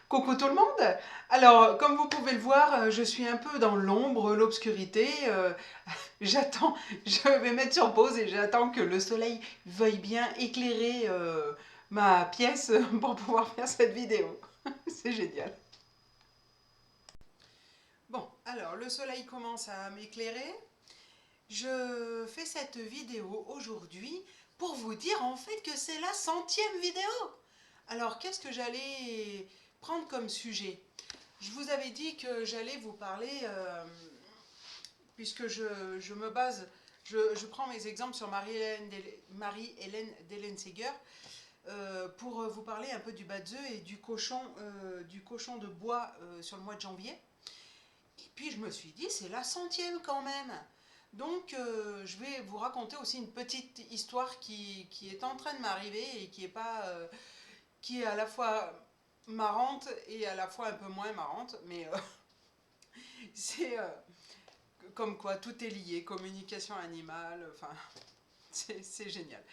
Coucou tout le monde! Alors, comme vous pouvez le voir, je suis un peu dans l'ombre, l'obscurité. J'attends, je vais mettre sur pause et j'attends que le soleil veuille bien éclairer ma pièce pour pouvoir faire cette vidéo. C'est génial. Bon, alors le soleil commence à m'éclairer. Je fais cette vidéo aujourd'hui pour vous dire en fait que c'est la 100e vidéo. Alors, qu'est-ce que j'allais prendre comme sujet? Je vous avais dit que j'allais vous parler, puisque je me base, je prends mes exemples sur Marie-Hélène Dellenseger, pour vous parler un peu du bas de et du cochon de bois sur le mois de janvier. Et puis je me suis dit, c'est la 100e quand même. Donc je vais vous raconter aussi une petite histoire qui est en train de m'arriver et qui est pas, qui est à la fois marrante et à la fois un peu moins marrante, mais c'est comme quoi tout est lié, communication animale, enfin c'est génial.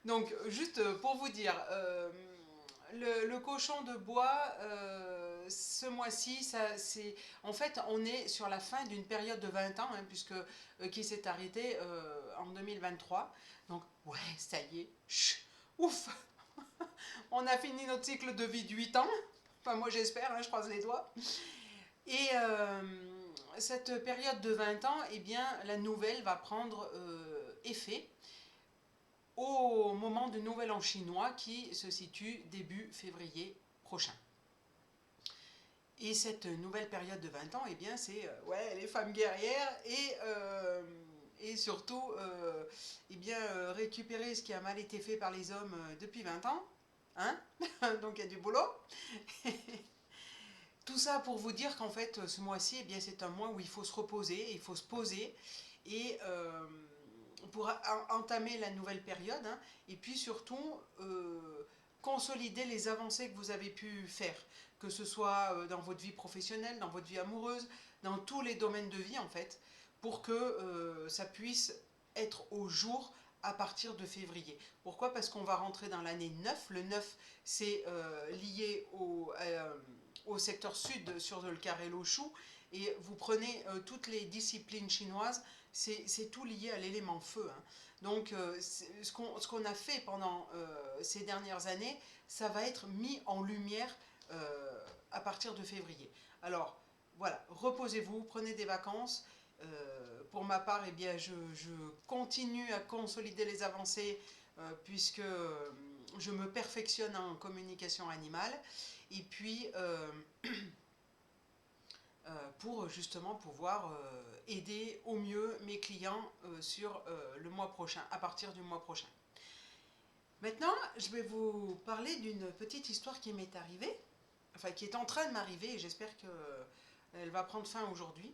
Donc juste pour vous dire, le cochon de bois, ce mois-ci, c'est en fait on est sur la fin d'une période de 20 ans, hein, puisque qui s'est arrêtée en 2023. Donc ouais, ça y est, chut, ouf, on a fini notre cycle de vie de 8 ans. Enfin moi j'espère, hein, je croise les doigts. Et cette période de 20 ans, eh bien, la nouvelle va prendre effet au moment du Nouvel An chinois qui se situe début février prochain. Et cette nouvelle période de 20 ans, eh bien, c'est ouais, les femmes guerrières et surtout eh bien, récupérer ce qui a mal été fait par les hommes depuis 20 ans. Hein. Donc il y a du boulot. Tout ça pour vous dire qu'en fait, ce mois-ci, eh bien, c'est un mois où il faut se reposer, il faut se poser et pour entamer la nouvelle période, hein, et puis surtout consolider les avancées que vous avez pu faire, que ce soit dans votre vie professionnelle, dans votre vie amoureuse, dans tous les domaines de vie en fait, pour que ça puisse être au jour à partir de février. Pourquoi? Parce qu'on va rentrer dans l'année 9. Le 9, c'est lié au secteur sud sur le carré Loshu, et vous prenez toutes les disciplines chinoises, c'est tout lié à l'élément feu. Hein. Donc ce qu'on a fait pendant ces dernières années, ça va être mis en lumière à partir de février. Alors voilà, reposez-vous, prenez des vacances. Pour ma part, eh bien, je continue à consolider les avancées puisque je me perfectionne en communication animale. Et puis, pour justement pouvoir aider au mieux mes clients sur le mois prochain, à partir du mois prochain. Maintenant, je vais vous parler d'une petite histoire qui m'est arrivée, enfin qui est en train de m'arriver et j'espère qu'elle va prendre fin aujourd'hui.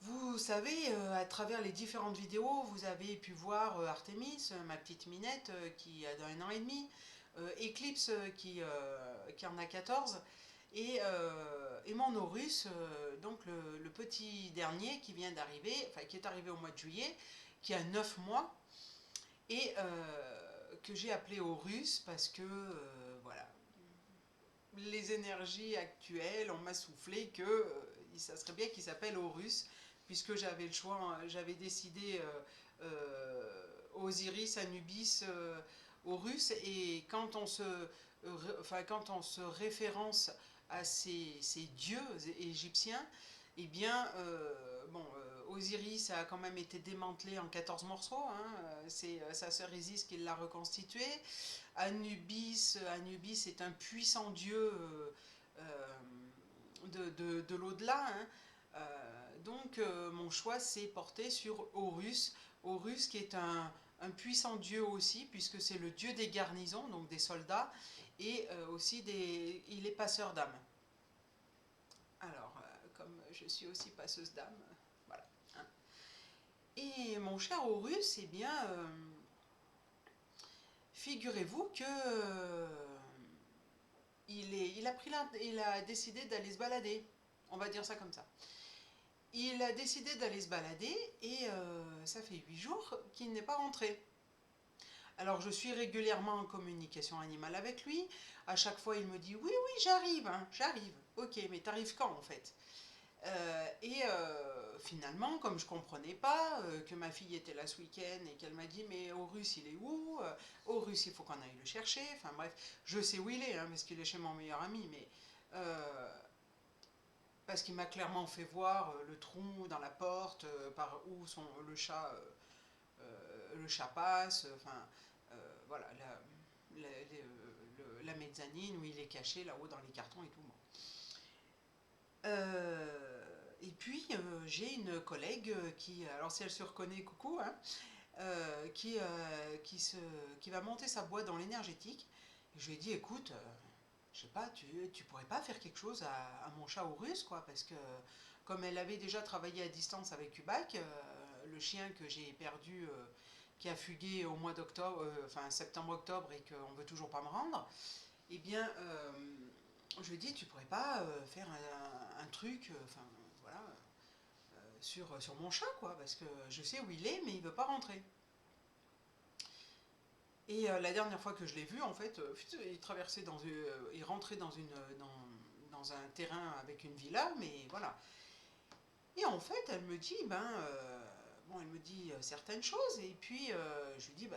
Vous savez, à travers les différentes vidéos, vous avez pu voir Artemis, ma petite minette qui a 1 an et demi, Eclipse qui en a 14, et mon Horus, donc le petit dernier qui vient d'arriver, enfin qui est arrivé au mois de juillet, qui a 9 mois, et que j'ai appelé Horus parce que, voilà, les énergies actuelles, on m'a soufflé que ça serait bien qu'il s'appelle Horus, puisque j'avais le choix, j'avais décidé Osiris, Anubis, Horus, et quand on se référence à ces dieux égyptiens, eh bien, bon, Osiris a quand même été démantelé en 14 morceaux, hein, c'est sa sœur Isis qui l'a reconstitué. Anubis est un puissant dieu de l'au-delà. Hein. Donc mon choix s'est porté sur Horus. Horus qui est un puissant dieu aussi, puisque c'est le dieu des garnisons, donc des soldats, et aussi il est passeur d'âmes. Alors, comme je suis aussi passeuse d'âmes, voilà. Hein. Et mon cher Horus, eh bien, figurez-vous que il a décidé d'aller se balader. On va dire ça comme ça. Il a décidé d'aller se balader et ça fait 8 jours qu'il n'est pas rentré. Alors je suis régulièrement en communication animale avec lui. À chaque fois il me dit oui oui j'arrive, hein, j'arrive. Ok, mais t'arrives quand en fait? Finalement, comme je comprenais pas que ma fille était là ce week-end et qu'elle m'a dit mais Horus il est où? Horus il faut qu'on aille le chercher. Enfin bref, je sais où il est hein, parce qu'il est chez mon meilleur ami, mais parce qu'il m'a clairement fait voir le trou dans la porte par où le chat passe. Enfin voilà la mezzanine où il est caché là-haut dans les cartons et tout. Bon. Et puis j'ai une collègue qui, alors si elle se reconnaît, coucou, hein, qui va monter sa boîte dans l'énergétique. Je lui ai dit, écoute, je sais pas, tu pourrais pas faire quelque chose à mon chat Horus, quoi, parce que comme elle avait déjà travaillé à distance avec Ubac, le chien que j'ai perdu, qui a fugué au mois d'octobre, enfin septembre-octobre, et qu'on veut toujours pas me rendre, eh bien, je lui ai dit, tu pourrais pas faire un truc, enfin, voilà, sur mon chat, quoi, parce que je sais où il est, mais il veut pas rentrer. Et la dernière fois que je l'ai vu, en fait, il rentrait dans un terrain avec une villa, mais voilà. Et en fait, elle me dit, bon, elle me dit certaines choses, et puis je lui dis,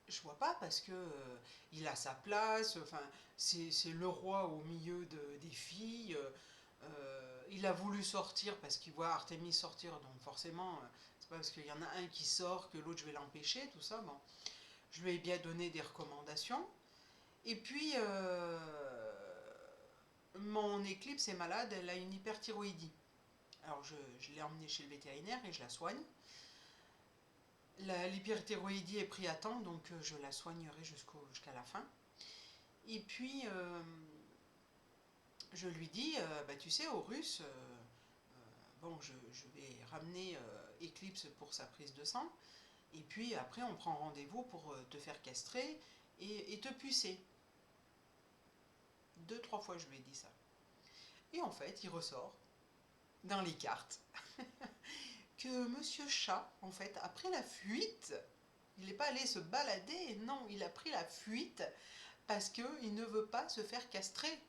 je vois pas parce que il a sa place, enfin, c'est le roi au milieu des filles. Il a voulu sortir parce qu'il voit Artemis sortir, donc forcément, c'est pas parce qu'il y en a un qui sort que l'autre je vais l'empêcher, tout ça. Bon, je lui ai bien donné des recommandations. Et puis, mon éclipse est malade, elle a une hyperthyroïdie. Alors, je l'ai emmenée chez le vétérinaire et je la soigne. L'hyperthyroïdie est prise à temps, donc je la soignerai jusqu'à la fin. Et puis, je lui dis, tu sais, Horus, bon, je vais ramener Eclipse pour sa prise de sang, et puis après, on prend rendez-vous pour te faire castrer et te pucer. 2, 3 fois, je lui ai dit ça. Et en fait, il ressort dans les cartes que Monsieur Chat, en fait, a pris la fuite. Il n'est pas allé se balader, non, il a pris la fuite parce qu'il ne veut pas se faire castrer.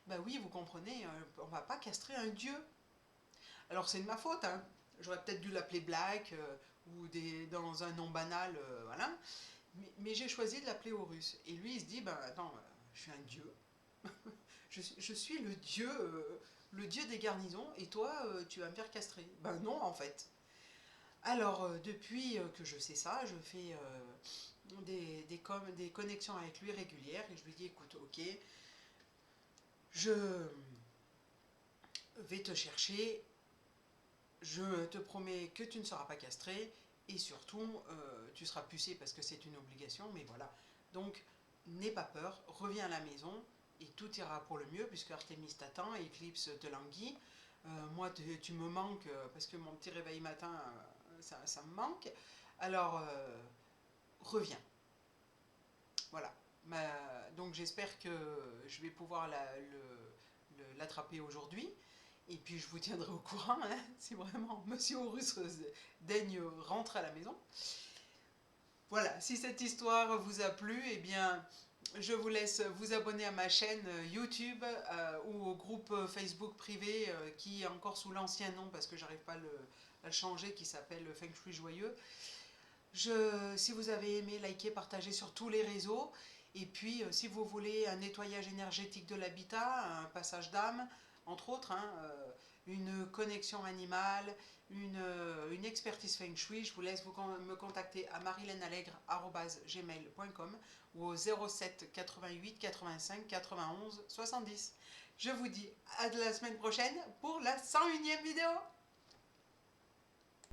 Bah oui, vous comprenez, on va pas castrer un dieu. Alors c'est de ma faute, hein. J'aurais peut-être dû l'appeler Black dans un nom banal, voilà. Mais j'ai choisi de l'appeler Horus. Et lui, il se dit, attends, je suis un dieu. je suis le dieu des garnisons, et toi, tu vas me faire castrer. Ben non, en fait. Alors, depuis que je sais ça, je fais des connexions avec lui régulières, et je lui dis, écoute, ok, je vais te chercher, je te promets que tu ne seras pas castré, et surtout, tu seras pucé parce que c'est une obligation, mais voilà. Donc, n'aie pas peur, reviens à la maison, et tout ira pour le mieux, puisque Artemis t'attend, et Eclipse te languit. Moi, tu me manques, parce que mon petit réveil matin, ça me manque. Alors, reviens. Voilà. Donc, j'espère que je vais pouvoir l'attraper aujourd'hui. Et puis je vous tiendrai au courant, hein, si vraiment Monsieur Horus daigne rentrer à la maison. Voilà, si cette histoire vous a plu, eh bien, je vous laisse vous abonner à ma chaîne YouTube ou au groupe Facebook privé qui est encore sous l'ancien nom parce que j'arrive pas à le changer, qui s'appelle Feng Shui Joyeux. Si vous avez aimé, likez, partagez sur tous les réseaux. Et puis, si vous voulez un nettoyage énergétique de l'habitat, un passage d'âme, entre autres, hein, une connexion animale, une expertise Feng Shui, je vous laisse me contacter à marilenallegre@gmail.com ou au 07 88 85 91 70. Je vous dis à la semaine prochaine pour la 101e vidéo.